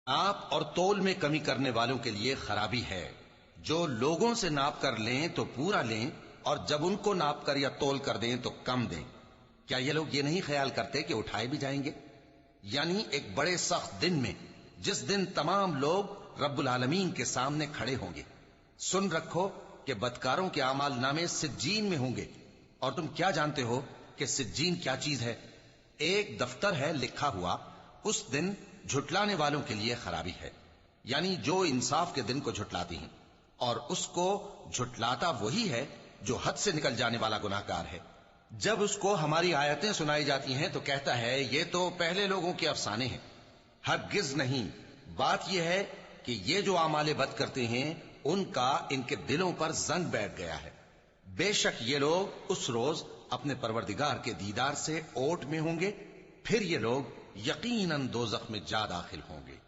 नाप और तोल में कमी करने वालों के लिए खराबी है। जो लोगों से नाप कर लें तो पूरा लें, और जब उनको नाप कर या तोल कर दें तो कम दें। क्या ये लोग ये नहीं ख्याल करते कि उठाए भी जाएंगे? यानी एक बड़े सख्त दिन में, जिस दिन तमाम लोग रब्बुल आलमीन के सामने खड़े होंगे। सुन रखो कि बदकारों के आमाल नामे सिज्जीन में होंगे। और तुम क्या जानते हो कि सिज्जीन क्या चीज है? एक दफ्तर है लिखा हुआ, उस दिन झुटलाने वालों के लिए खराबी है। यानी जो इंसाफ के दिन को झुटलाती हैं, और उसको झुटलाता वही है जो हद से निकल जाने वाला गुनाहगार है। जब उसको हमारी आयतें सुनाई जाती हैं तो कहता है ये तो पहले लोगों के अफसाने हैं। हरगिज नहीं, बात यह है कि ये जो आमाले बद करते हैं उनका इनके दिलों पर जंग बैठ गया है। बेशक ये लोग उस रोज अपने परवरदिगार के दीदार से ओट में होंगे, फिर ये लोग यकीनन दोज़ख में जा दाखिल होंगे।